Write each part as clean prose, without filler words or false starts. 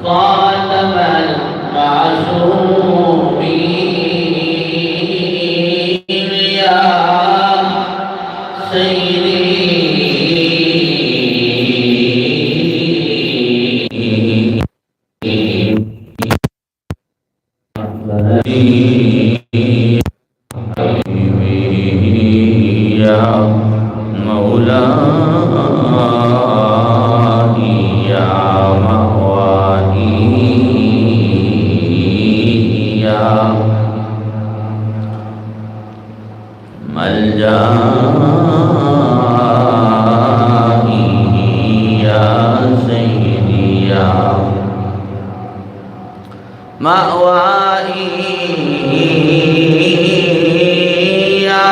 خاتم المعصومين يا سيدي يا مولاي يا مواهي يا ملجائي يا سيدي يا مأوائي يا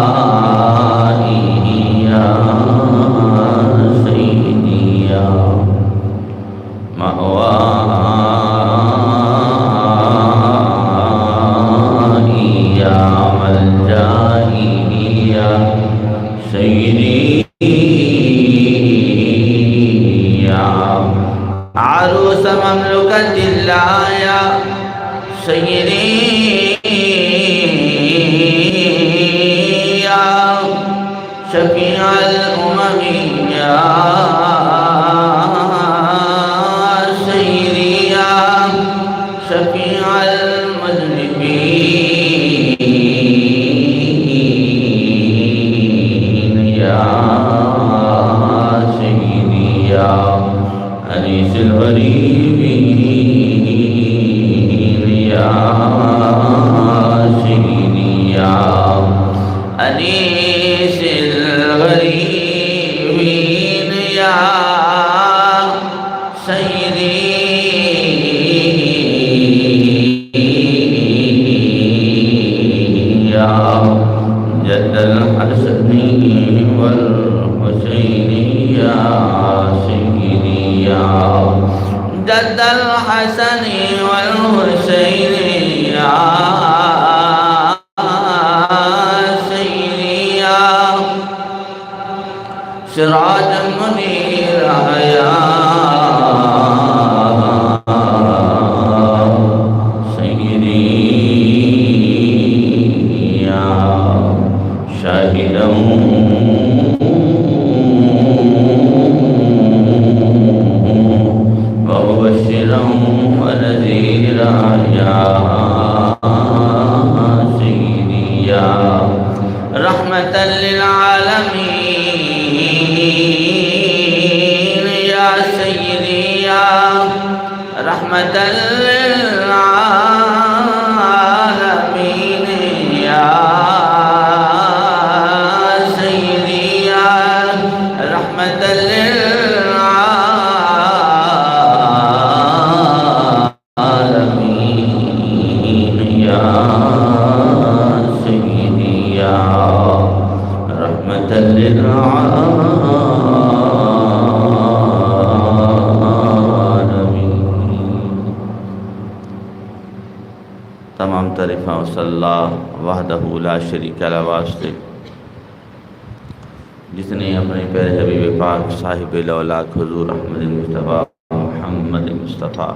ملجائي يا سيدي يا مأوائي يا ملجائي يا سيدي يا عروس مملكة الله يا سيدي يا شفيع الأمم يا سيدي يا شفيع المذنبين يا سيدي يا أنيس الغريبين يا سيدي يا أنيس الغريبين يا سيدي يا جد الحسن والحسين يا سيدي يا جد الحسن والحسين يا سيدي يا سراج منير يا سيدي يا شاهدا ومبشرا ونذيرا يا سيدي يا رحمة للعالمين يا سيدي يا رحمة للعالمين يا سيدي يا رحمة للعالمين يا سيدي يا رحمة للعالمين. تمام تعریفاں صلی اللہ وحدہ لا شریک لہ واسطے جس نے اپنے پیارے حبیب پاک صاحب لولاک حضور احمد مصطفیٰ محمد مصطفیٰ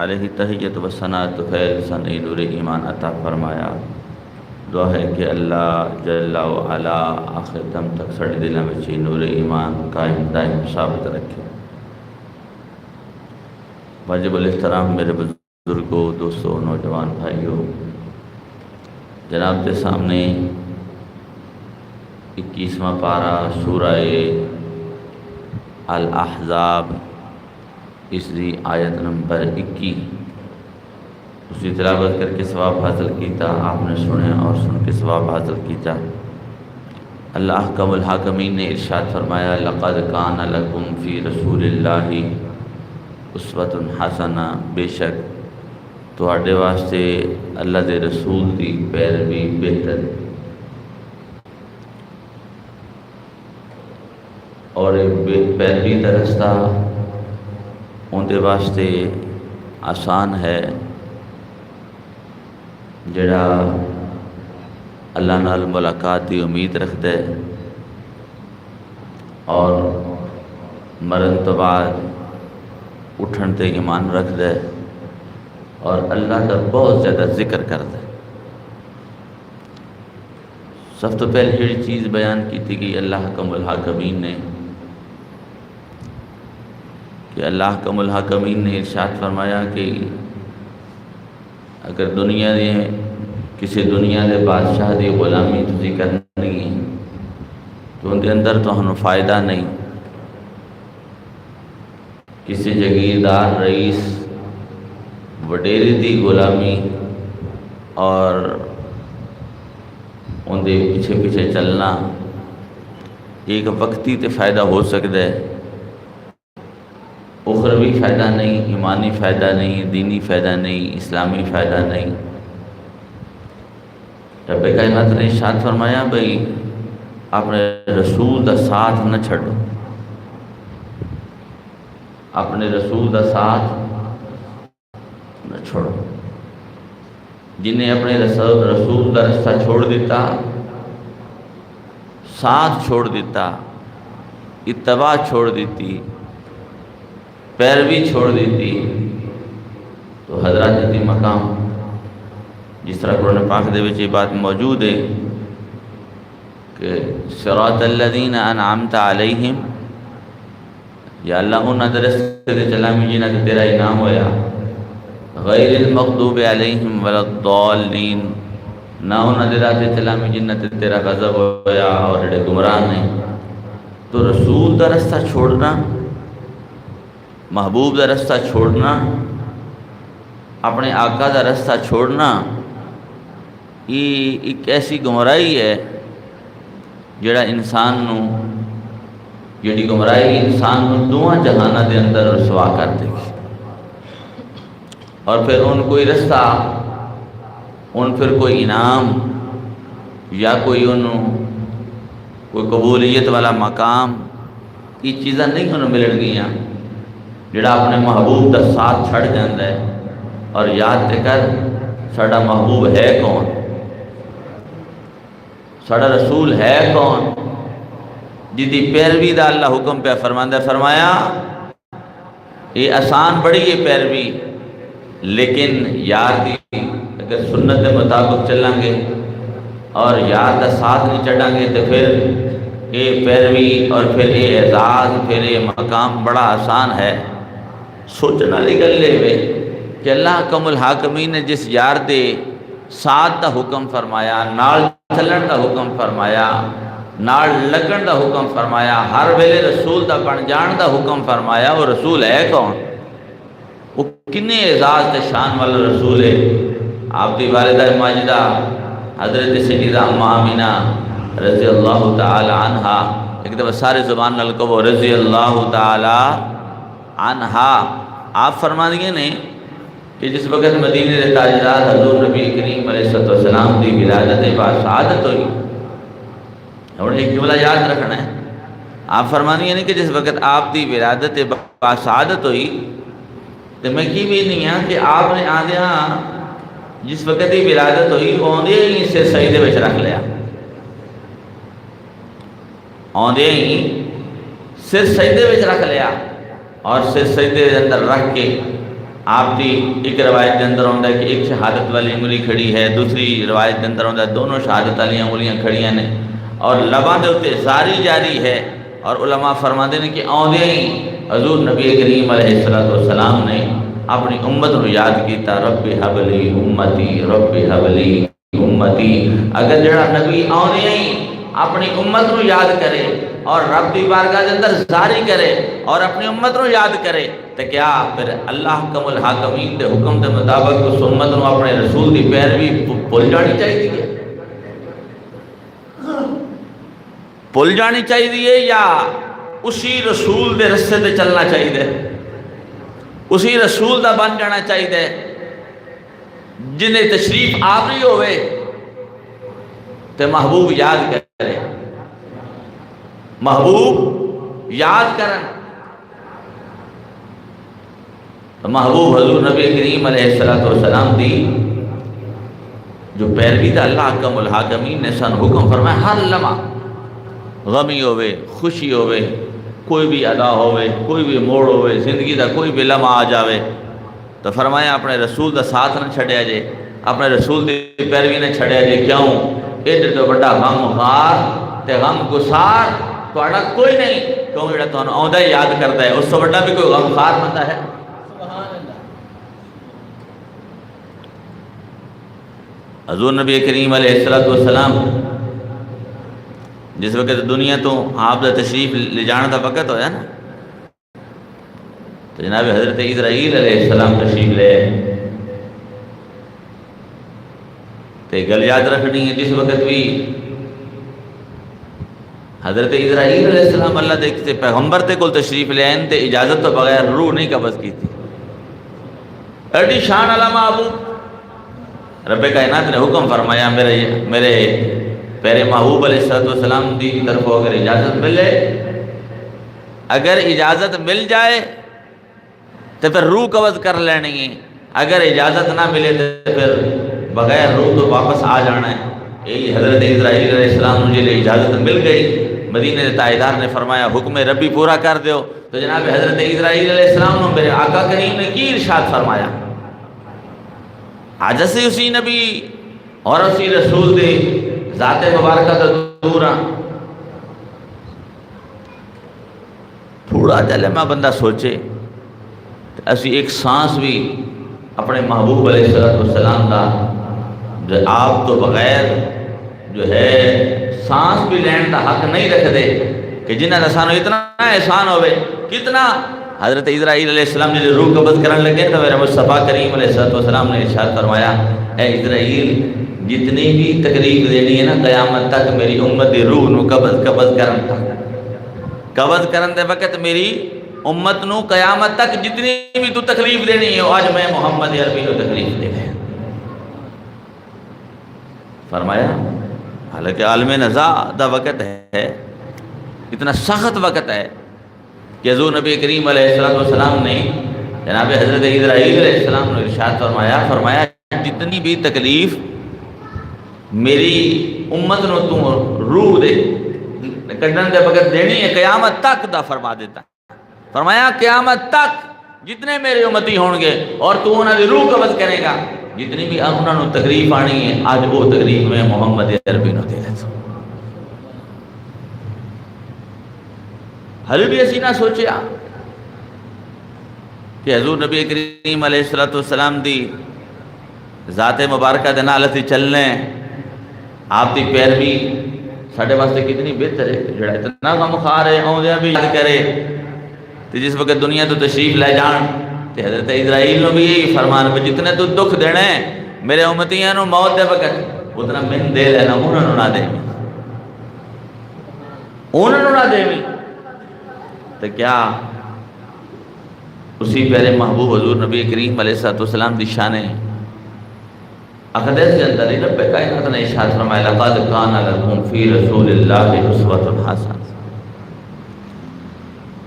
علیہ تحیت و ثناء خیر سن نور ایمان عطا فرمایا. دعا ہے کہ اللہ جل و علا آخر دم تک سڑے دلوں میں نور ایمان قائم دائم ثابت رکھے. واجب الاحترام میرے بزرگوں، دوستوں، نوجوان بھائیوں، جناب کے سامنے 21واں پارہ سورہ الاحزاب تیسری آیت نمبر 21 اسی تلاوت کر کے ثواب حاصل کیتا. آپ نے سنے اور سن کے ثواب حاصل کیتا. اللہ احکم الحاکمین نے ارشاد فرمایا لقد کان لکم فی رسول اللہ اسوۃ حسنہ، بے شک تواڈے واسطے اللہ دے رسول دی پیروی بہتر اور پیروی دا رستہ اندے واسطے آسان ہے جڑا اللہ نال ملاقات کی امید رکھتا ہے اور مرن تو بعد اٹھن تے ایمان رکھتا ہے اور اللہ کا بہت زیادہ ذکر کرتا ہے۔ سب تو پہلے جڑی چیز بیان کی تھی کہ اللہ حکم الحاکمین نے حکم الحاکمین نے ارشاد فرمایا کہ اگر دنیا دے کسی دنیا دے بادشاہ دی غلامی تسی کرنی ہے تو ان کے اندر تو ہمیں فائدہ نہیں۔ کسی جگیردار رئیس وڈیری دی غلامی اور ان دے پیچھے پیچھے چلنا ایک وقتی تے فائدہ ہو سکتا ہے، اخروی فائدہ نہیں، ایمانی فائدہ نہیں، دینی فائدہ نہیں، اسلامی فائدہ نہیں۔ رب کائنات نے ارشاد فرمایا بھئی اپنے رسول دا ساتھ نہ چھڑو، اپنے رسول دا ساتھ نہ چھوڑو۔ جنہیں اپنے رسول دا رستہ چھوڑ دیتا، ساتھ چھوڑ دیتا، اتباع چھوڑ دیتی، پیروی چھوڑ دیتی، تو حضرات دی مقام جس طرح قرآن پاک دے وچ یہ بات موجود ہے کہ صراط الذین انعمت علیہم، یا اللہ انہاں دے رستے تے چلاویں جنہاں تے تیرا انعام ہویا، غیر المغضوب علیہم ولا الضالین، نہ انہاں دے راہ تے چلاویں جنہاں تے تیرا غضب ہویا اور جڑے گمراہ نے۔ تو رسول دا رستہ چھوڑنا، محبوب دا رستہ چھوڑنا، اپنے آقا دا رستہ چھوڑنا، یہ ایک ایسی گمراہی ہے جڑا انسان نو، جڑی گمراہی انسان نو دواں جہانہ دے اندر رسوا کر دے گی، اور پھر ان کوئی رستہ، ان پھر کوئی انعام یا کوئی کوئی قبولیت والا مقام، یہ چیزاں نہیں انہوں ملن گیاں جڑا اپنے محبوب دا ساتھ چھڑ جاندہ ہے۔ اور یاد تے کر ساڑا محبوب ہے کون، ساڑا رسول ہے کون، جدی پیروی دا اللہ حکم پہ فرماندہ، فرمایا یہ آسان بڑی ہے پیروی، لیکن یار دی اگر سنت کے مطابق چلیں گے اور یار دا ساتھ نہیں چڑھیں گے تو پھر یہ پیروی اور پھر یہ اعزاز، پھر یہ مقام بڑا آسان ہے۔ سوچنا لی گل لے وے کہ اللہ حکم الحاکمین نے جس یار دے ساتھ دا حکم فرمایا، نال چلن دا حکم فرمایا، نال لگن دا حکم فرمایا، ہر ویلے رسول دا بن جان دا حکم فرمایا، وہ رسول ہے کون؟ وہ کنے اعزاز تے شان والا رسول ہے۔ آپ دی والدہ ماجدہ حضرت سیدہ ام آمینہ رضی اللہ تعالی عنہا، ایک دفعہ سارے زبان نال کہو رضی اللہ تعالی عنہا۔ آپ فرما دیئے نے کہ جس وقت مدینہ دے تاجدار حضور نبی کریم علیہ السلام دی ولادت باسعادت ہوئی، اور ایک جملہ یاد رکھنا ہے، آپ فرما دیئے نے کہ جس وقت آپ دی ولادت باسعادت ہوئی تو میں کی بھی نہیں ہاں کہ آپ نے آدھیاں جس وقت دی ولادت ہوئی آندھے ہی سے سجدے وچ رکھ لیا، آندھے ہی سر سجدے وچ رکھ لیا، اور سر سجدے کے اندر رکھ کے آپ دی ایک روایت کے اندر ہوندہ ہے کہ ایک شہادت والی انگلی کھڑی ہے، دوسری روایت کے اندر ہوندہ ہے دونوں شہادت والی انگلیاں کھڑیاں نے، اور لباں دے ہوتے زاری جاری ہے، اور علماء فرماتے ہیں کہ آندھے ہی حضور نبی کریم علیہ السلام نے اپنی امت کو یاد کیتا، رب حبلی امتی، رب حبلی امتی۔ اگر جڑا نبی آنے ہی اپنی امت کو یاد کرے اور رب دی بارگاہ دے اندر زاری کرے اور اپنی امت کو یاد کرے تو کیا پھر اللہ حکم الحاکمین دے حکم دے مطابق اس امت کو اپنے رسول دی پیروی بھول جانی چاہیے، بھول جانی چاہیے، یا اسی رسول دے رستے تے چلنا چاہیے، اسی رسول دا بن جانا چاہیے جنہیں تشریف آوری ہوئے تو محبوب یاد کرے، محبوب یاد کرن، محبوب حضور نبی کریم علیہ السلام دی جو پیروی دا اللہ حکم الحاکمین نے سن حکم فرمایا ہر لمحہ غمی ہوئے خوشی ہوئے کوئی بھی ادا ہوئے کوئی بھی موڑ ہوئے زندگی دا کوئی بھی لمحہ آ جاوے تو فرمایا اپنے رسول دا ساتھ نہ چھڑیا جے اپنے رسول دی پیروی نہ چھڑیا جے کیوں ایڈے تو بڑا غم خار تے غم گسار تہاڈا کوئی نہیں کیوں جڑا تانوں آوندا یاد کردا ہے اس تو بڑا بھی کوئی غم خار بندہ ہے حضور نبی کریم علیہ السلام جس وقت دنیا تو آپ دا تشریف لے جانا دا وقت ہویا نا تو جناب حضرت اسرائیل علیہ السلام تشریف لے تے گل یاد رکھنی ہے جس وقت بھی حضرت اسرائیل علیہ السلام اللہ دے کسی پیغمبر تے کل تشریف لے آئین تے اجازت تو بغیر روح نہیں قبض کی تھی ایڈی شان علامہ ابو رب کائنات نے حکم فرمایا میرے پیرے محبوب علیہ السلام دی طرف اگر اجازت ملے اگر اجازت مل جائے تو پھر روح قبض کر لینی ہے اگر اجازت نہ ملے تو پھر بغیر روح تو واپس آ جانا ہے یہی حضرت اسرائیل علیہ السلام مجھے لئے اجازت مل گئی مدینہ تائیدار نے فرمایا حکم ربی پورا کر دیو تو جناب حضرت اسرائیل علیہ السلام نے میرے آقا کریم نے کی ارشاد فرمایا آج سے اسی نبی اور اسی رسول دے ذات مبارکہ دا دورا تھوڑا جلے میں بندہ سوچے اسی ایک سانس بھی اپنے محبوب علیہ السلام دا جو آپ تو بغیر جو ہے سانس بھی لین دا حق نہیں رکھ دے کہ جنہ نسانو اتنا احسان ہوئے کتنا حضرت اسرائیل علیہ السلام جب روح قبض کرنے لگے تو میرے مصطفیٰ کریم علیہ السلام نے ارشاد فرمایا اے اسرائیل جتنی بھی تکلیف دینی ہے نا قیامت تک میری امت دی روح نو قبض کرن دے وقت میری امت نو قیامت تک جتنی بھی تو تکلیف دینی ہے آج میں محمد عربی نو تکلیف دے گئے فرمایا حالانکہ عالم نزا دا وقت ہے اتنا سخت وقت ہے کہ حضور نبی کریم علیہ السلام نے جناب حضرت اسرائیل علیہ السلام نے ارشاد فرمایا جتنی بھی تکلیف میری امت نو تو روح دے کڈن دے وقت دینی ہے قیامت تک دا فرما دیتا فرمایا قیامت تک جتنے میرے امتی ہون گے اور تو انہوں نے روح قبض کرے گا جتنی بھی انہوں نے تکلیف آنی ہے آج وہ تکلیف میں محمد عربی نو دے لیتا حل بھی اسی نہ سوچیا کہ حضور نبی کریم علیہ السلام دی ذات مبارکہ دے نال اسی چلنے آپ دی پیروی ساڈے واسطے کتنی بہتر ہے جڑا اتنا غم خار ہے اوندیاں بھی یاد کرے تے جس وقت دنیا تو تشریف لے جان تے حضرت اسرائیل نو بھی یہی فرمان پہ جتنے تو دکھ دینے میرے امتیاں نو موت دے وقت اتنا من دے لینا انہوں نہ دے انہوں نہ دے تو کیا اسی پیارے محبوب حضور نبی کریم علیہ السلام دی شانے احادیث کے اندر رب کائنات نے ارشاد فرمایا لقد کان لکم فی رسول اللہ اسوۃ حسنہ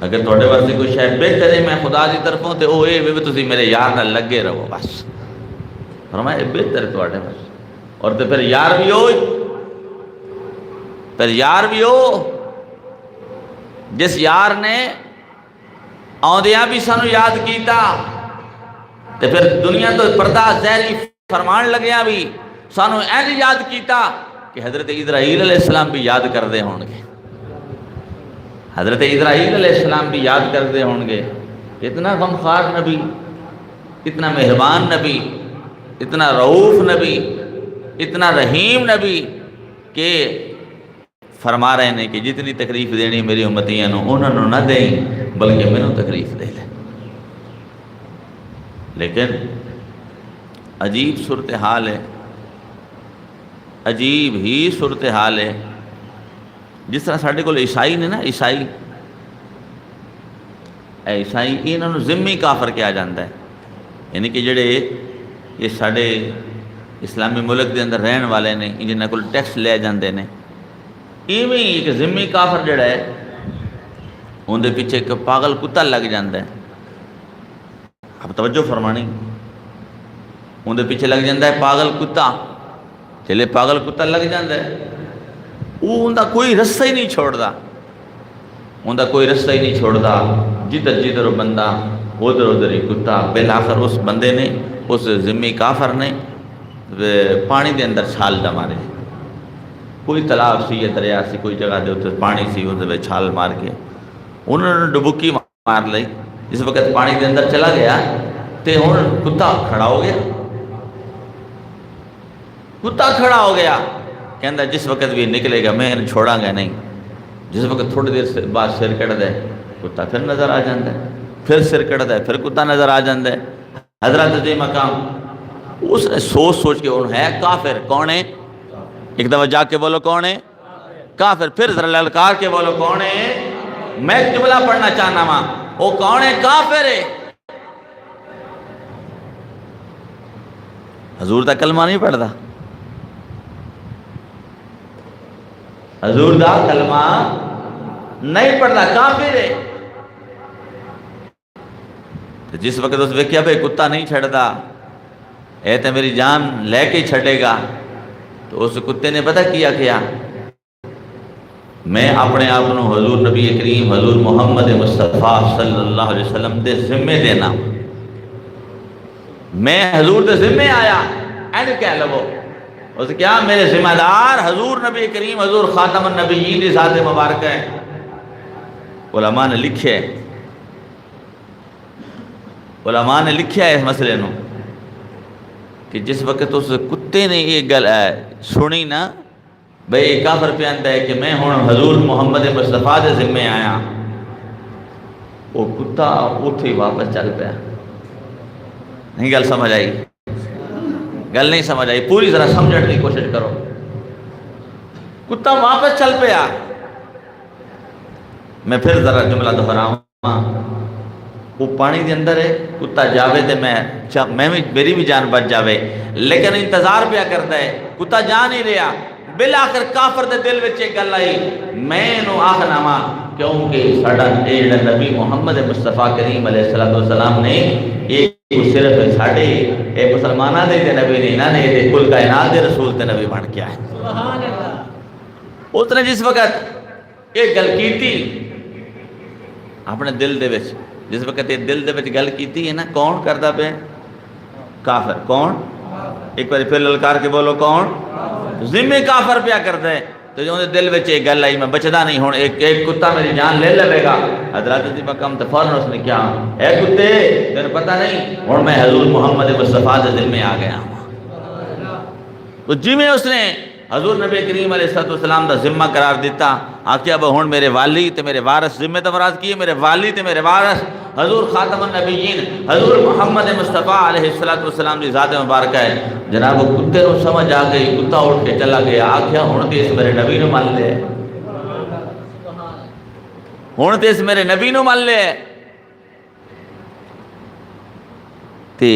اگر تھوڑے واسطے کوئی شے بہتر ہے میں خدا دی طرفوں تے او اے وی تسی میرے یار نال لگے رہو بس فرمایا بہتر ہے تھوڑے واسطے اور تے پھر یار بھی ہو جس یار نے آندیاں بھی سانو یاد کیتا تے پھر دنیا تو پردہ زہری فرمان لگیا بھی سانو اینج یاد کیتا کہ حضرت اسرائیل علیہ السلام بھی یاد کر دے ہوں گے حضرت اسرائیل علیہ السلام بھی یاد کر دے ہوں گے اتنا غمخوار نبی اتنا مہربان نبی اتنا رؤوف نبی اتنا رحیم نبی کہ فرما رہے ہیں کہ جتنی تکلیف دینی میری امتیاں نو انہوں نے نہ دیں بلکہ میں نو تکلیف دے لیں لیکن عجیب صورتحال ہے عجیب ہی صورتحال ہے جس طرح ساڑھے کو عیسائی نے نا عیسائی انہوں نے ذمی کافر کیا جاندہ ہے یعنی کہ جڑے یہ ساڑھے اسلامی ملک دے اندر رہن والے نے جنہاں کو ٹیکس لے جاندے نے ایویں ایک ذمی کافر جڑا ہے ان دے پیچھے ایک پاگل کتا لگ جاندہ ہے اب توجہ فرمانی ان دے پیچھے لگ جاندہ ہے پاگل کتا چلے پاگل کتا لگ جاندہ ہے، وہ اندہ کوئی رستہ ہی نہیں چھوڑ دا، اندہ کوئی رستہ ہی نہیں چھوڑ دا، جدھر جدھر بندہ ادھر ادھر ہی کتا۔ بالآخر اس بندے نے، اس ذمی کافر نے پانی دے اندر چھال دا مارے، کوئی تالاب سی یا دریا سی کوئی جگہ دے اتنے پانی سی ادھر چھال مار کے انہوں نے ڈبکی مار لی۔ جس وقت پانی دے اندر چلا گیا تے ہوں کتا کھڑا ہو گیا، کتا کھڑا ہو گیا، کہندہ جس وقت بھی نکلے گا میں انہیں چھوڑا گا نہیں۔ جس وقت تھوڑی دیر بعد سر کڑ دے، کتا پھر نظر آ جاندہ ہے، پھر سر کڑ دے، پھر کتا نظر آ جاندہ ہے۔ حضرت دی مقام اس نے سوچ سوچ کے انہوں ہے کافر، کون ہے؟ ایک دفعہ جا کے بولو کون ہے؟ کافر۔ پھر ذرا للکار کے بولو کون ہے؟ میں جملہ پڑھنا چاہنا ماں، وہ کون ہے؟ کافر ہے۔ حضور دا کلمہ نہیں پڑھ دا، حضور دا کلمہ نہیں پڑھ دا، کافر ہے۔ تو جس وقت اس وقت کیا بھئی کتا نہیں چھڑ دا، اے تے میری جان لے کے چھڑے گا، تو اس کتے نے پتہ کیا میں اپنے آپ کو حضور نبی کریم حضور محمد مصطفیٰ صلی اللہ علیہ وسلم دے ذمے دینا، میں حضور دے ذمے آیا، اینو کہہ لگو اس کیا میرے ذمہ دار حضور نبی کریم حضور خاتم النبیین دی ذات مبارک ہے۔ علماء نے لکھے، علماء نے لکھیا ہے اس مسئلے نو کہ جس وقت اس کتے نے یہ گل سنی نا بھئی کافر پہ آندہ ہے کہ میں ہوں حضور محمد مصطفیٰ دے ذمے آیا، وہ کتا اٹھے واپس چل پیا۔ نہیں گل سمجھ آئی؟ گل نہیں سمجھ آئی، پوری ذرا سمجھنے کی کوشش کرو۔ کتا واپس چل پیا۔ میں پھر ذرا جملہ دہراؤں، وہ پانی دے اندر ہے، کتا جاوے تے میری بھی جان بچ جاوے، لیکن انتظار پیا کرتا ہے، کتا جا نہیں رہا۔ بالآخر کافر دے دل وچ ایک گل آئی، میں انہوں آخنا ماں کیونکہ ساڑھا ایڈا نبی محمد مصطفیٰ کریم علیہ السلام نے ایک صرف ساڑھے ایک مسلمانہ دے نبی نے انہوں نے کل کائنات دے رسول تے نبی بن کیا ہے۔ اس نے جس وقت ایک گل کی تھی اپنے دل دے وچ، جس وقت یہ دل دے وچ گل کیتی ہے نا، کون کردا پہ؟ کافر۔ کون؟ ایک بار پھر للکار کے بولو کون؟ ذمہ کافر پیا کردا ہے۔ تو جو دل وچ ایک گل آئی میں بچدا نہیں، ہوں ایک کتا میری جان لے لے گا۔ حضرت دی مقام تے فوراً اس نے کیا، اے کتے تیرے پتہ نہیں ہوں میں حضور محمد مصطفیٰ دے ذمہ آ گیا ہوں۔ تو جی میں اس نے حضور نبی کریم علیہ السلام دا ذمہ قرار دیتا، آکھیا اب ہون میرے والی تے میرے وارث، ذمہ تے مراد کی ہے میرے والی تے میرے وارث حضور خاتم النبیین حضور محمد مصطفیٰ علیہ السلام دی ذات مبارکہ ہے۔ جناب کتے کو سمجھ آ گئی، کتا اٹھ کے چلا گیا، آکھیا ہون تے اس میرے نبی نو مان لے، ہون تے اس میرے نبی نو مان لے۔ تے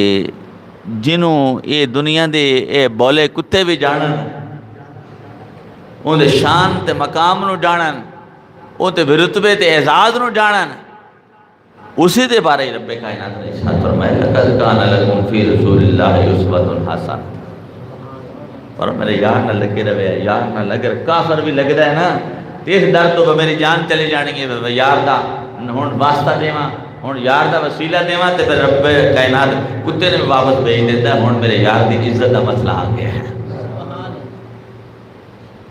جنوں اے دنیا دے اے بولے کتے بھی جانن، اندے شان تے مقام نو جانن، اندے رتبے تے اعزاز نو جانن، اسی دے بارے ہی رب کائنات نے ارشاد فرمایا لقد کان لکم فی رسول اللہ اسوۃ حسنۃ۔ اور میرے یار نہ لگے رہے، یار نہ لگر کافر بھی لگ رہا ہے نا، تیس ڈر تو میری جان چلی جانی ہے، یار دا ہوں واسطہ دیواں، ہوں یار دا وسیلہ دیواں تے پھر رب کائنات کتے نے واپس بھیج دیتا ہے، ہوں میرے یار دی عزت دا مسئلہ آ گیا ہے۔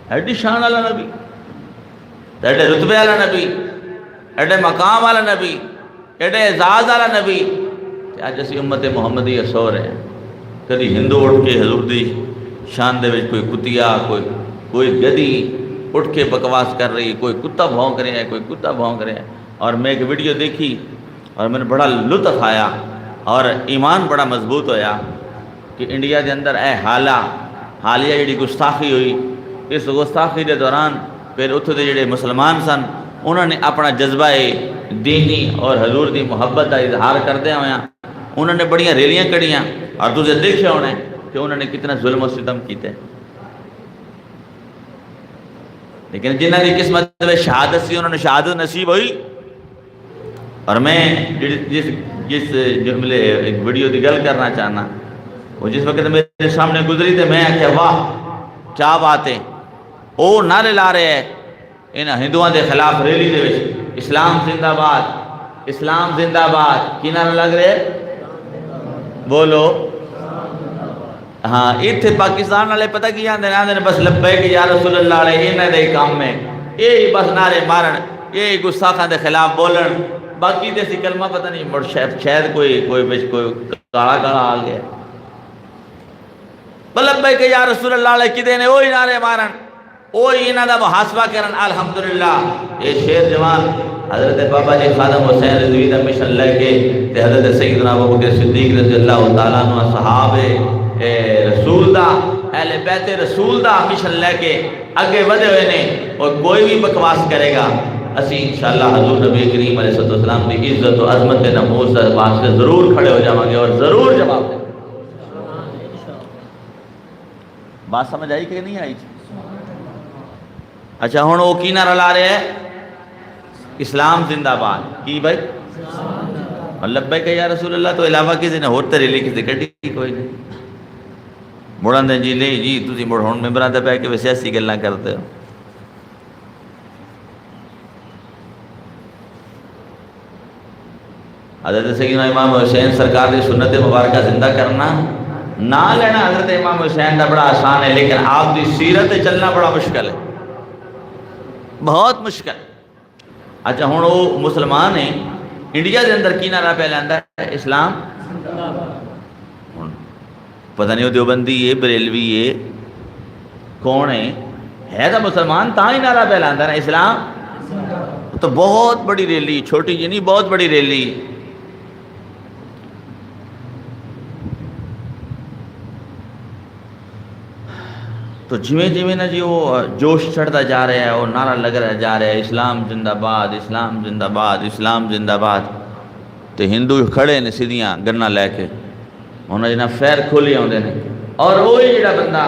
ایڈی شان والا نبی، ایڈے رتبے والا نبی، ایڈے مقام والا نبی، ایڈے اعزاز والا نبی، آج اسی امت محمدی سو رہے ہیں۔ کدی ہندو اٹھ کے حضور دی شان دے وچ کوئی کتیا، کوئی گدی اٹھ کے بکواس کر رہی، کوئی کتا بھونک رہے ہیں، کوئی کتا بھونک رہے ہیں۔ اور میں ایک ویڈیو دیکھی اور میں نے بڑا لطف آیا اور ایمان بڑا مضبوط ہویا کہ انڈیا دے اندر اے حالیہ جڑی گستاخی ہوئی، اس گستاخی دے دوران پھر اتھے دے جڑے مسلمان سن انہوں نے اپنا جذبہ دینی اور حضور دی محبت کا اظہار کردے ہوئے، انہوں نے بڑیاں ریلیاں کڑیاں، اور تجھے دیکھا ہونا ہے کہ انہوں نے کتنا ظلم و ستم کیتے، لیکن جنہ کی قسمت میں شہادت سی انہوں نے شہادت نصیب ہوئی۔ اور میں جس جملے ایک ویڈیو دی گل کرنا چاہنا، وہ جس وقت میرے سامنے گزری تھے میں آکھیا واہ کیا باتیں وہ نعرے لا رہے ہیں ان ہندوؤں کے خلاف ریلی دے وچ اسلام زندہ باد اسلام زندہ باد کی نعرہ لگ رہے بولو ہاں اتنے پاکستان والے پتہ کی آدھے بس لبیک یا رسول اللہ علیہ انہاں دے کام میں یہی بس نعرے مارن یہی گستاخاں دے خلاف بولن باقی دے سی کلمہ پتہ نہیں مڑ شاید کوئی کالا کالا آ گیا لبیک یا رسول اللہ علیہ کدے نے وہی نعرے مارن وہی انہاں دا محاسبہ کرن الحمدللہ یہ شیر جوان حضرت بابا جی خادم حسین رضوی دا مشن لے کے حضرت سیدنا ابوبکر صدیق رضی اللہ تعالیٰ عنہ صحابہ رسول دا اہل بیت رسول دا مشن لے کے اگے ودے ہوئے نے اور کوئی بھی بکواس کرے گا اسی انشاءاللہ حضور نبی کریم علیہ السلام دی عزت و عظمت نموز واسطے ضرور کھڑے ہو جاؤں گے اور ضرور جواب دیں بات سمجھ آئی کہ نہیں آئی اچھا ہوں وہ کی نعرہ لا رہے ہیں اسلام زندہ باد کی بھائی لبیک یا رسول اللہ تو علاوہ کسی نے ہوتے ریلی کسی کٹی کوئی نہیں مڑا دیں جی نہیں جی تسی مڑ ہوں ممبران تے پہ کے سیاسی گلاں کرتے ہو حضرت سیدنا امام حسین سرکار دی سنت مبارکہ زندہ کرنا نہ لینا حضرت امام حسین دا بڑا آسان ہے لیکن آپ دی سیرت چلنا بڑا مشکل ہے بہت مشکل اچھا ہوں وہ مسلمان ہیں انڈیا دے اندر کی نعرہ پہ لیندا ہے اسلام پتہ نہیں وہ دیوبندی ہے بریلوی ہے کون ہے تو مسلمان تا ہی نعرہ پہ لیندا ہے اسلام تو بہت بڑی ریلی چھوٹی جی نہیں بہت بڑی ریلی تو جویں نا جی وہ جوش چڑھتا جا رہا ہے وہ نعرہ لگ رہا جا رہا ہے اسلام زندہ باد اسلام زندہ باد اسلام زندہ باد تو ہندو کھڑے نے سیدھیاں گنا لے کے انہوں نے فیر کھولی آتے ہیں اور وہی جڑا بندہ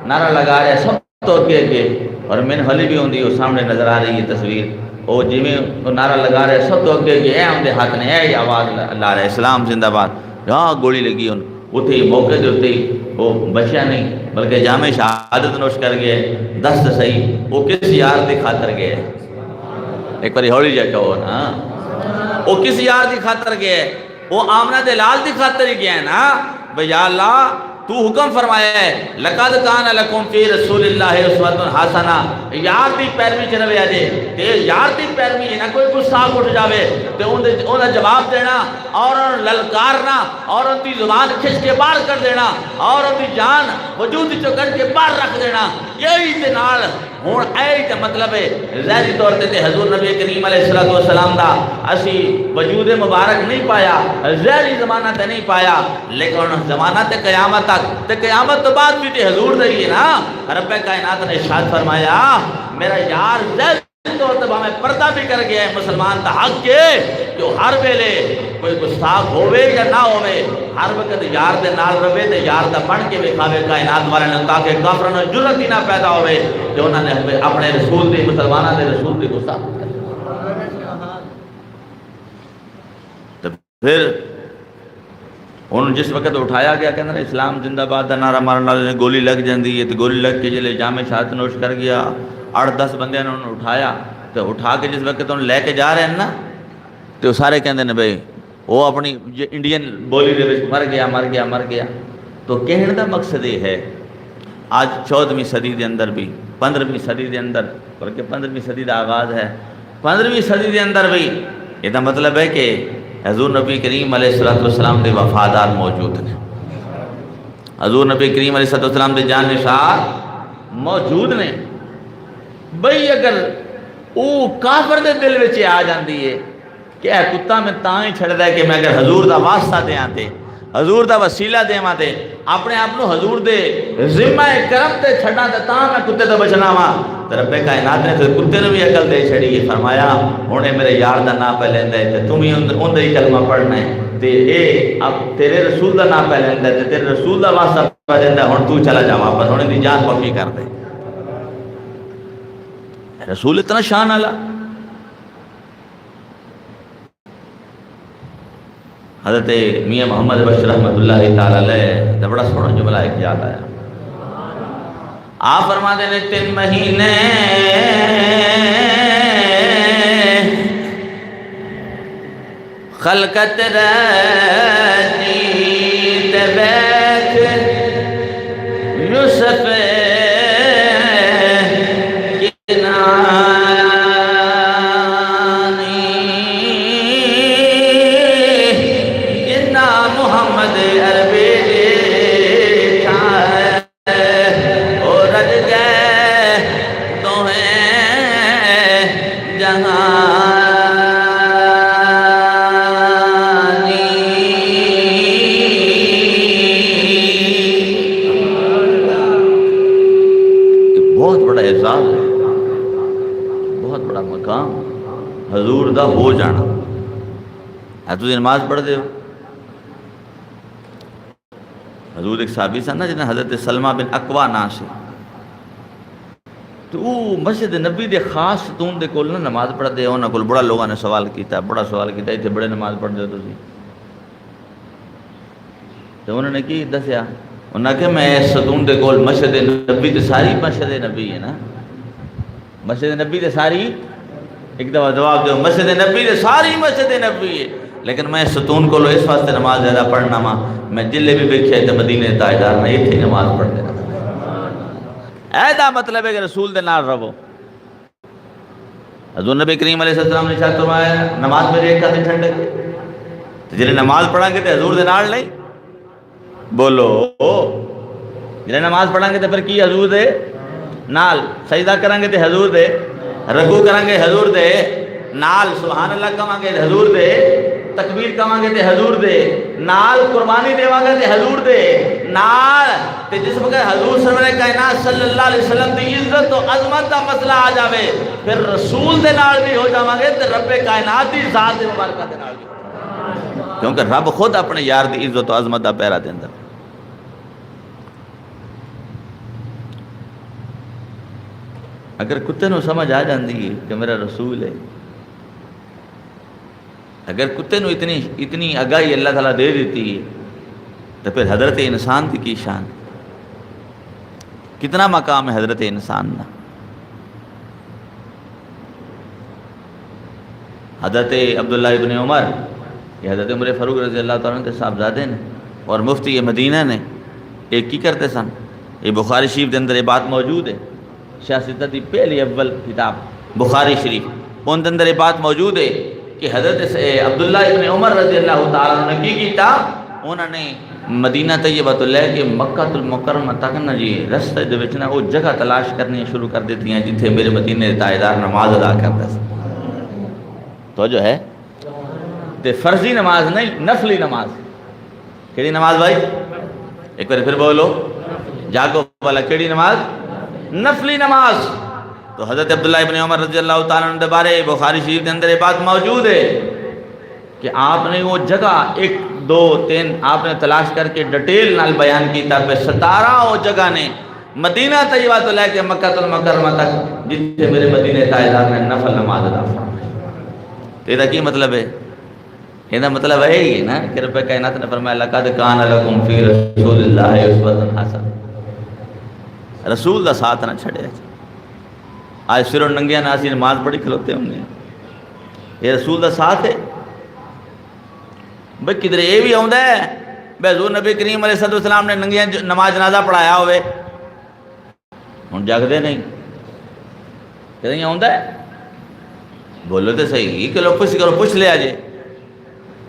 نعرہ لگا رہا ہے سب تو اگے اور مین ہلی بھی ہوندی وہ سامنے نظر آ رہی ہے تصویر وہ جویں وہ نعرہ لگا رہا ہے سب تو اگے اے آمدے ہاتھ نے اے آواز لا رہا ہے اسلام زندہ باد جہاں گولی لگی ان اتنے موقع دے اتنے وہ بچیا نہیں بلکہ جامع شہادت نوش کر گئے دست صحیح وہ کس یار دی خاطر گئے ایک باری ہولی جا کہو نا وہ کس یار دی خاطر گئے وہ آمنہ دلال دی خاطر ہی گئے نا بھئی یا اللہ تو حکم فرمایا ہے لَقَدْ كَانَ لَكُمْ فِي رَسُولِ اللَّهِ أُسْوَةٌ حَسَنَةٌ یار دی پیروی چ رویا جے تے یار دی پیروی نہ کوئی گستاخ اٹھ جاوے تے اون دا جواب دینا اور للکارنا اور ان دی زبان کھچ کے باہر کر دینا اور ان دی جان وجود چوں کر کے باہر رکھ دینا یہی تے نال ہن اے تے مطلب ہے ظاہری طور تے حضور نبی کریم علیہ السلام دا اسی وجود مبارک نہیں پایا ظاہری زمانہ تے نہیں پایا لیکن زمانہ تے قیامت تک تے قیامت تو بعد بھی تے حضور دے ہی نا رب کائنات نے ارشاد فرمایا میرا یار ظاہری طور تے ہمیں پردہ بھی کر گیا ہے مسلمان دا حق کے جو ہر ویلے کوئی گستاخ ہوئے یا نہ ہوئے ہر وقت یار دے نال روے تے یار دا بن کے وکھاوے کائنات والے نے تاکہ کافراں نوں جرأت ہی نہ پیدا ہوئے جو انہوں نے اپنے رسول دی مسلمانوں دے رسول دی گستاخ تو پھر انہوں جس وقت اٹھایا گیا کہ اسلام زندہ باد دا نعرہ مارن والے گولی لگ جاندی ہے تو گولی لگ کے جلے جامع شہادت نوش کر گیا 8-10 بندے نے انہوں اٹھایا تو اٹھا کے جس وقت انہوں لے کے جا رہے ہیں نا تو سارے کہندے نے بھئی وہ اپنی انڈین بولی دے وچ مر گیا تو کہنے دا مقصد یہ ہے آج 14ویں صدی دے اندر بھی 15ویں صدی دے اندر بلکہ 15ویں صدی دا آغاز ہے 15ویں صدی دے اندر بھی یہ دا مطلب ہے کہ حضور نبی کریم علیہ السلام دے وفادار موجود ہیں حضور نبی کریم علیہ السلام دے جان نثار موجود نے بھئی اگر وہ کافر دے دل وچ آ جاندی ہے کہ اے کتا میں تاں ہی چھڑ ہے کہ میں اگر حضور دا واسطہ دیاں تے حضور دا وسیلہ دیواں تے اپنے آپ نو حضور دے ذمہ کرم تے چھڑنا تے تاں میں کتے تو بچنا وا تے رب کائنات نے کتے نو بھی عقل دے چھڑی فرمایا ہونے میرے یار دا نام پہ لیندا ہے تے تم ہی اون دا ہی کلمہ پڑھنا ہے تے اے اب تیرے رسول دا نام پہ لیندا ہے تے تیرے رسول دا واسطہ پہ دیندا ہن تو چلا جا واپس ہونے دی جان پکی کر دے رسول اتنا شان والا حضرت میاں محمد بشر رحمۃ اللہ تعالی علیہ دا بڑا سونا جملہ ایک یاد آیا آپ فرماتے ہیں 3 مہینے خلقت رہتی بیت یوسف حضور دا ہو جانا ہے. تو نماز پڑھ دے ہو. حضور ایک صحابی سن نا جنہیں حضرت سلمہ بن اقوا نا سے تو وہ مسجد نبی دے خاص ستون دے کول نا نماز پڑھ دے. انہاں کول بڑا لوگاں نے سوال کیتا, بڑا سوال کیتا ایتھے بڑے نماز پڑھ دے ہو تسی. تو انہوں نے کی دسیا, انہاں کہ میں اس ستون دے کول مسجد نبی تے ساری مسجد نبی ہے نا, مسجد نبی تے ساری, ایک دفعہ جواب دو, مسجد نبی دے ساری مسجد نبی ہے, لیکن میں ستون کو لو اس واسطے نماز زیادہ پڑھنا ماں میں جلے بھی بیکھے تھے مدینے تاجدار میں یہ تھی نماز پڑھ دینا. ایدہ مطلب ہے کہ رسول دے نال رہو. حضور نبی کریم علیہ السلام نے شاہد فرمایا نماز میں ایک کھاتے ٹھنڈے تو جنہیں نماز پڑھیں گے تو حضور دے نال نہیں بولو, جنہیں نماز پڑھیں گے تو پھر کی حضور دے نال, سجدہ کریں گے تو حضور دے, رکوع کریں گے حضور دے نال, سبحان اللہ کہاں گے حضور دے, تکبیر کہاں گے تے حضور دے نال, قربانی دیواں گے تے حضور دے نال. تے جس وقت حضور سرور کائنات صلی اللہ علیہ وسلم دی عزت و عظمت دا مسئلہ آ جاوے پھر رسول دے نال بھی ہو جاواں گے تے رب کائنات دی ذات مبارکہ دے نال بھی, کیونکہ رب خود اپنے یار دی عزت و عظمت دا پیرا دیندا. اگر کتے نو سمجھ آ جاندی ہے کہ میرا رسول ہے, اگر کتے نو اتنی آگاہی اللہ تعالیٰ دے دیتی ہے تو پھر حضرت انسان کی شان, کتنا مقام ہے حضرت انسان نا. حضرت عبداللہ ابن عمر, یہ حضرت عمر فاروق رضی اللہ تعالیٰ عنہ کے صاحبزادے نے اور مفتی مدینہ نے ایک کی کرتے سن. یہ بخاری شریف کے اندر یہ بات موجود ہے, سیاست دی پہلی اول کتاب بخاری شریف, ان اندر یہ بات موجود ہے کہ حضرت عبداللہ ابن عمر رضی اللہ تعالیٰ عنہ نے کی کیتا, انہوں نے مدینہ طیبہ تو لے کے مکہ المکرمہ تک نا جی رستے دے وچ نا وہ جگہ تلاش کرنی شروع کر دیتی ہیں جتھے میرے مدینے تاجدار نماز ادا کرتا ہے. تو جو ہے تے فرضی نماز نہیں, نفلی نماز. کیڑی نماز بھائی, ایک بار پھر بولو جاگو والا, کیڑی نماز, نفلی نماز. تو حضرت عبداللہ ابن عمر رضی اللہ تعالیٰ عنہ بارے بخاری شریف کے اندر یہ بات موجود ہے کہ آپ نے وہ جگہ 1 2 3 آپ نے تلاش کر کے ڈیٹیل نال بیان کیتا پہ 17 وہ جگہ نے مدینہ طیبہ تو لے کے مکہ المکرمہ تک جتنے میرے مدینہ تاجدار نے نفل نماز ادا فرمائی. تو یہ کی مطلب ہے, یہ مطلب ہے ہی نا کہ رب کائنات نے فرمایا لقد کان لکم فی رسول اللہ اسوۃ حسنہ, رسول دا ساتھ نہ چھڑے. آج سر و ننگیاں ناسی نماز پڑھی کھلوتے ہوں گے, یہ رسول دا ساتھ ہے. بھئی کدھر یہ بھی آؤں ہے بے حضور نبی کریم علیہ السلام نے ننگیاں نماز جنازہ پڑھایا ہوئے ہوں جاگ دے نہیں, کدھر یہ آؤں ہے بولو تو صحیح کہ لوگ پوچھ لے آجے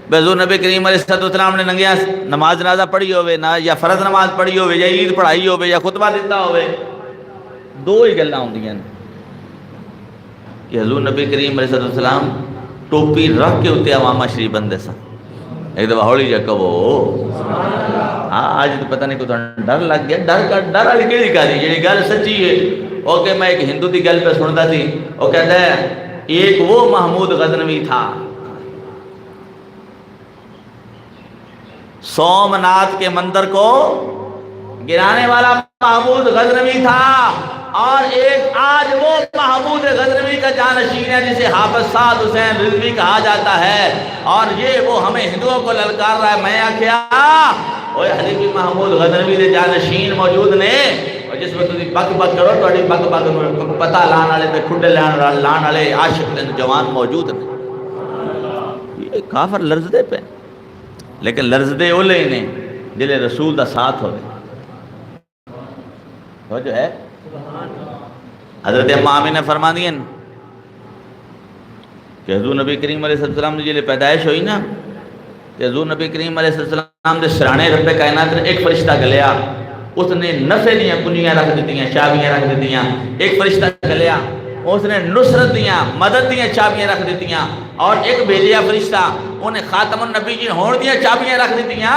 بے حضور نبی کریم علیہ السلام نے ننگیاں نماز جنازہ پڑھی ہوئے نا, یا فرض نماز پڑھی ہوئے, یا عید پڑھائی ہوئے, یا خطبہ دیتا ہوئے. 2 ہی گلاں ہوندیاں کہ حضور نبی کریم علیہ السلام ٹوپی رکھ کے اتنے عوامہ شریف بندے سن. ایک دفعہ ہولی جا کہو ہاں آج تو پتہ نہیں کوئی ڈر لگ گیا. ڈر والی کیڑی کاری, جی گل سچی ہے. وہ کہ میں ایک ہندو کی گل پہ سنتا تھی, وہ کہتا ہے ایک وہ محمود غزنوی تھا, سومناتھ کے مندر کو گرانے والا محمود غزنوی تھا, اور ایک آج وہ محمود غزنوی کا جانشین ہے جسے حافظ سعد حسین رضوی کہا جاتا ہے, اور یہ وہ ہمیں ہندوؤں کو للکار رہا ہے. میں کیا اوے حلیفی محمود غزنوی دے جانشین موجود نے, جس وقت تسی بک بک کرو تواڈی بک بک نوں پتہ لان والے تے کھڈے لان والے عاشق تے جوان موجود ہیں. یہ کافر لرزدے پے لیکن لرزدے اولے ہی نے جلے رسول دا ساتھ ہوئے. وہ جو ہے حضرت اماں آمینہ فرما دیں کہ حضور نبی کریم علیہ السلام نے جلے پیدائش ہوئی نا کہ حضور نبی کریم علیہ السلام دے سرانے رب کائنات نے ایک فرشتہ گلیا. اس نے نفع دیاں کنیاں رکھ دیتیاں چابیاں رکھ دیتیاں. ایک فرشتہ گلیا اس نے نصرت دیاں مدد دیاں چابیاں رکھ دیتیاں. اور ایک بھیجیا فرشتہ انہیں خاتم النبیین ہون دیاں چابیاں رکھ دیتیاں.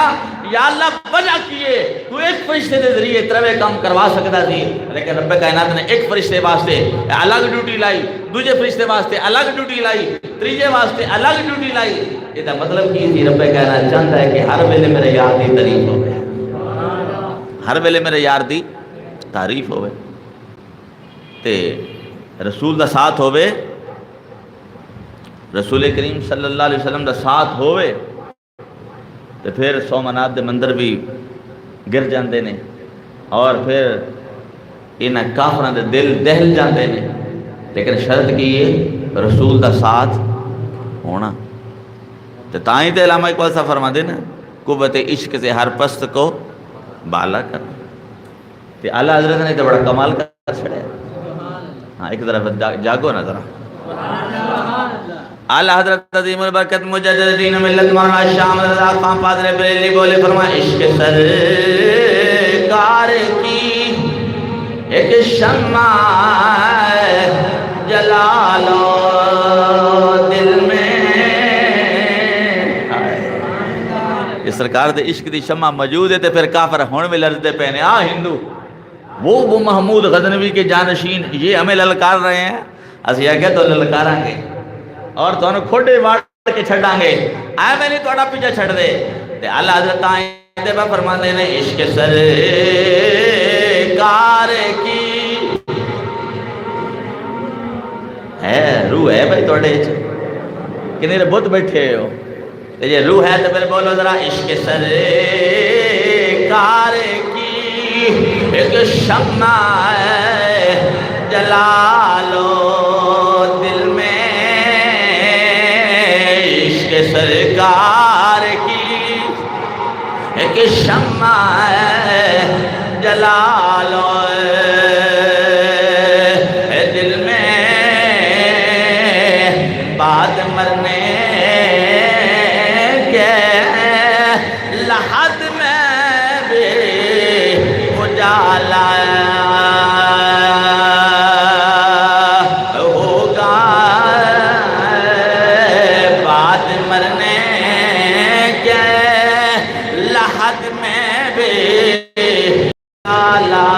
یا اللہ وجہ کیے تو ایک فرشتے دے ذریعے تروے کام کروا سکتا تھی لیکن رب کائنات نے ایک فرشتے واسطے الگ ڈیوٹی لائی, دوسرے فرشتے واسطے الگ ڈیوٹی لائی, تیجے واسطے الگ ڈیوٹی لائی. یہ دا مطلب کی تھی رب کائنات چاہتا ہے کہ ہر ویلے میرے یار دی تعریف ہوئے, ہر ویلے میرے یار دی تعریف ہوئے تے رسول دا ساتھ ہوئے. رسول کریم صلی اللہ علیہ وسلم دا ساتھ ہوئے تو پھر سومنات دے مندر بھی گر جاندے نے اور پھر انہاں کافراں دے دل دہل جاندے نے. لیکن شرط کی یہ رسول دا ساتھ ہونا. تو تائیں تے علامہ اقبال صاحب فرما دے نا قوت عشق سے ہر پست کو بالا کر. تے اعلیٰ حضرت نے تو بڑا کمال کر چھڑے. ہاں ایک طرف جاگو نا ذرا. اعلیٰ حضرت عظیم البرکت مجدد دین ملت مولانا شاہ رضا خان پادری بریلوی بولے فرمائے عشق سرکار کی ایک شمع جلا لو دل میں. یہ سرکار دے عشق دی شمع موجود ہے تو پھر کافر ہون میں لرزدے پہنے. ہندو وہ محمود غزنوی کے جانشین یہ ہمیں للکار رہے ہیں. اسی آگے تو للکاراں گے اور تو انہوں کھوڑے واڑ کے چھڑاں گے. آئے میں نہیں توڑا پیچھے چھڑ دے. تے اللہ حضرت آئیں دے با فرمان دے نے عشق سرکار کی ہے روح ہے بھائی توڑے کنی رے بہت بیٹھے ہو. یہ روح ہے تو پھر بولو ذرا عشق سرکار کی ایک شمع جلا لو دل میں. عشق سرکار کی ایک شمع جلا لو دل میں. بعد مرنے کے لحد میں بھی اجالا ہوگا. بعد مرنے کے لحد میں بھی اجالا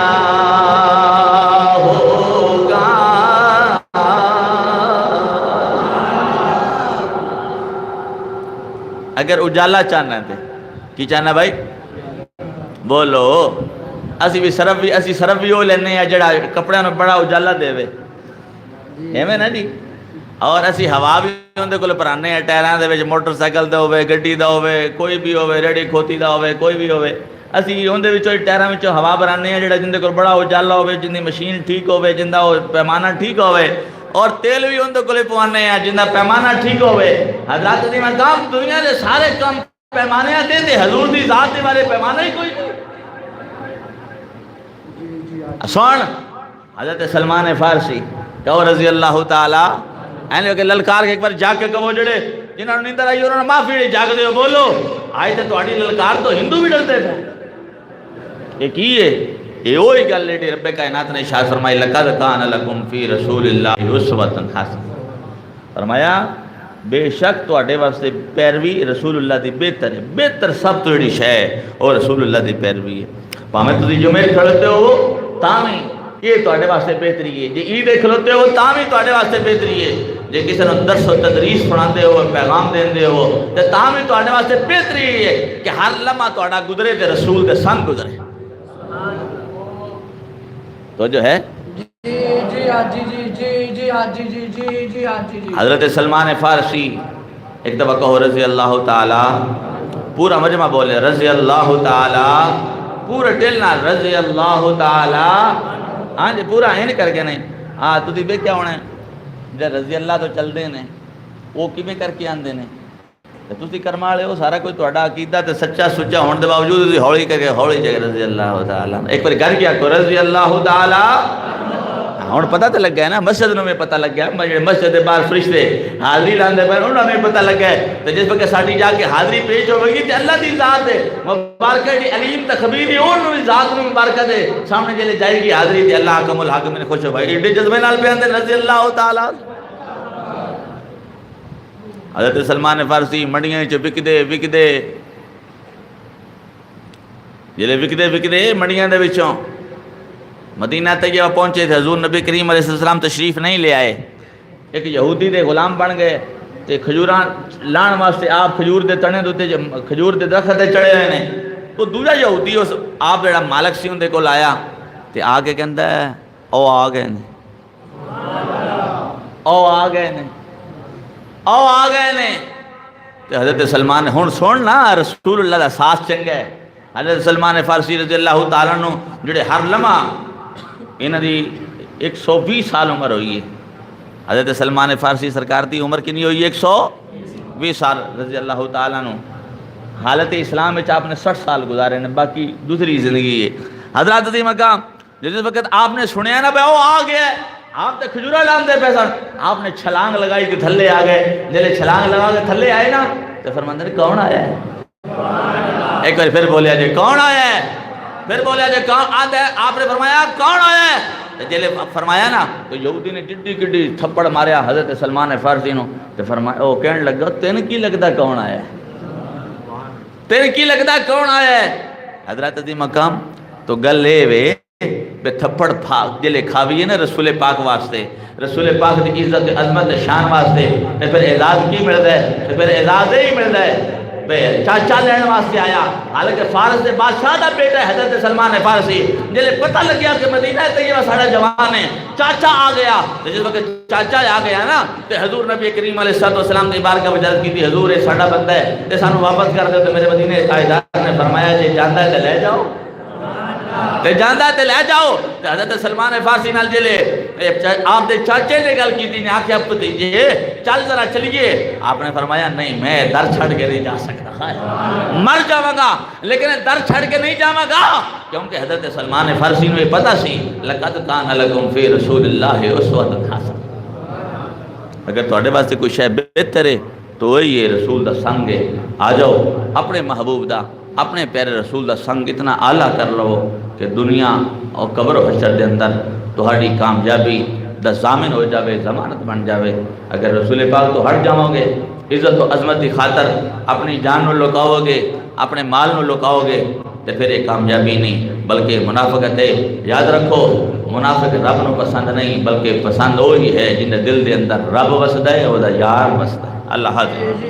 ہوگا. اگر اجالا چاہنا ہے کی چاہنا بھائی بولو. اسی صرف بھی ہو لینے ہیں جڑا کپڑے میں بڑا اجالا دے وے ایویں نا جی. اور اسی ہوا بھی اندے کول پرانے ہیں ٹائراں دے وچ موٹر سائیکل دا ہوے گڈی دا ہوے کوئی بھی ہوے ریڑھی کھوتی دا ہوے کوئی بھی ہوے اسی اندے وچوں ٹائراں وچوں ہوا بھرانے ہیں جڑا جندے کول بڑا اجالا ہوے جندی مشین ٹھیک ہوے جندا پیمانہ ٹھیک ہوے اور تیل بھی اندے کول پوانے ہیں جندا پیمانہ ٹھیک ہوے. حضرات دی مقام دنیا دے سارے کام پیمانے دے دے حضور دی ذات دے بارے پیمانہ ہی کوئی نہیں. سن حضرت سلمان فارسی کہو رضی اللہ تعالی اینو کہ للکار کے ایک بار جاگ کے کہو جڑے جنہوں نے نیندر آئی انہوں نے معافی نہیں جاگ دے بولو. آئی تے تہاڈی للکار تو ہندو بھی ڈرتے تھے. یہ کی ہے یہ وہی گل لیڈی رب کائنات نے ارشاد فرمائی لقد کان لکم فی رسول اللہ اسوۃ حسنہ. فرمایا بے شک تواڈے واسطے پیروی رسول اللہ دی بہتر ہے. بہتر سب تو جڑی شے اور رسول اللہ دی پیروی ہے. پاویں تسی جمعے کھڑتے ہو تاں بھی یہ تواڈے واسطے بہتری ہے. جے عید کھلوتے ہو تاں بھی تواڈے واسطے بہتری ہے. جے کسی نے درس و تدریس پڑھاندے ہو پیغام دیندے ہو تے تاں بھی تواڈے واسطے بہتری ہے کہ ہر لمحہ تواڈا گزرے تے رسول دے سنگ گزرے. تو جو ہے حضرت سلمان فارسی ایک دفعہ کہو رضی اللہ تعالی پورا مجمع بولے رضی اللہ تعالی پورا دل نال رضی اللہ تعالی ہاں جی پورا این کر کے نہیں ہاں تسی ویکھیا ہونا ہے جے رضی اللہ تو چلدے نے وہ کیویں کر کے آندے نے تے تسی کرم والے ہو سارا کوئی تہاڈا عقیدہ تے سچا سچا ہون دے باوجود تسی ہولی کر کے ہولی جگہ رضی اللہ تعالی ایک بار گھر کیا کو رضی اللہ تعالی ہوں پتہ تو لگ گیا نا مسجد میں پتہ لگ گیا مسجد کے باہر فرشتے حاضری لاندے پہ انہوں نے پتہ لگ گیا تو جس وقت ساڈی جا کے حاضری پیش ہوے گی تے اللہ دی ذات ہے مبارکہ دی علیم تے خبیر ہے انہوں ذات نوں مبارکہ دے سامنے جلے جائے گی حاضری تے اللہ حکم الحاکم نے خوش ہو بھائی ایڈے جذبے نال پیاندے رضی اللہ تعالی حضرت سلمان فارسی منڈیاں وچ وکدے جلے وکدے منڈیاں دے وچوں مدینہ طیبہ پہنچے تھے حضور نبی کریم علیہ السلام تشریف نہیں لے آئے ایک یہودی دے غلام بن گئے تے کھجوراں لان واسطے آپ کھجور دے تنے دوتے کھجور دے درخت تے چڑھے ہوئے نے تو دوجا یہودی اس آپ جڑا مالک سی اون دے کول آیا تے آ کے کہندا ہے او آ گئے نے تے حضرت سلمان ہن سن نا رسول اللہ دا ساتھ چنگا ہے حضرت سلمان فارسی رضی اللہ تعالیٰ عنہ جڑے ہر لمحہ انہاں دی 120 سال عمر ہوئی ہے حضرت سلمان فارسی سرکار دی عمر کنی ہوئی 120 سال رضی اللہ تعالیٰ عنہ حالت اسلام میں آپ نے 60 سال گزارے ہیں باقی دوسری زندگی ہے حضرات عظیم مقام جس وقت آپ نے سنیا نا بھائی وہ آ گیا ہے آپ تے کھجورا لاندے پے سن آپ نے چھلانگ لگائی کہ تھلے آ گئے جلے چھلانگ لگا کے تھلے آئے نا تو فرماندے نے کون آیا ہے ایک بار پھر بولیا جی کون آیا ہے پھر بولیا جی کون آتا ہے آپ نے فرمایا کون آیا ہے جلے فرمایا نا تو یہودی نے کڈی تھپڑ ماریا حضرت سلمان فارسی نو تو فرمایا او کہنے لگا تین کی لگدا کون آیا ہے تین کی لگدا کون آیا ہے حضرت دی مقام تو گل اے وے بے تھپڑ جلے کھاویے نا رسول پاک واسطے رسول پاک دی عزت عظمت شان واسطے تے پھر اعزاز کی ملدا ہے تے پھر اعزاز ہی ملدا ہے چاچا لین واسطے آیا حالانکہ فارس دے بادشاہ دا بیٹا ہے حضرت سلمان فارسی جلے پتہ لگ گیا کہ مدینہ طیبہ ساڑا جوان ہے چاچا آ گیا جس وقت چاچا آ گیا نا تو حضور نبی کریم علیہ السلام دی بارگاہ میں عرض کی تھی حضور یہ ساڑا بندہ ہے تے سانو واپس کر دے تو میرے مدینے تاجدار نے فرمایا جی جاندا ہے تے لے جاؤ تے جاندا تے لے جاؤ تے حضرت سلمان فارسی نال جلے آپ دے چاچے نے گل کی تھی نے آکھیا بھتیجے چل ذرا چلیے آپ نے فرمایا نہیں میں در چھڑ کے نہیں جا سکتا مر جاواں گا لیکن در چھڑ کے نہیں جاواں گا کیونکہ حضرت سلمان فارسی نے پتہ سی لقد کان لکم فی رسول اللہ اسوۃ حسنہ اگر تواڈے واسطے کوئی شے بہتر ہے تو یہ رسول دا سنگ ہے آ جاؤ اپنے محبوب دا اپنے پیارے رسول دا سنگ اتنا اعلیٰ کر لو کہ دنیا اور قبر و حشر دے اندر تہاڈی کامیابی دا ضامن ہو جاوے ضمانت بن جاوے اگر رسول پاک تو ہٹ جاؤ گے عزت و عظمت کی خاطر اپنی جان نو لکاؤ گے اپنے مال نو لکاؤ گے تو پھر یہ کامیابی نہیں بلکہ منافقت ہے یاد رکھو منافق رب نو پسند نہیں بلکہ پسند وہی ہے جن دل دے اندر رب وسدا ہے وہ دا یار وسدا ہے اللہ حافظ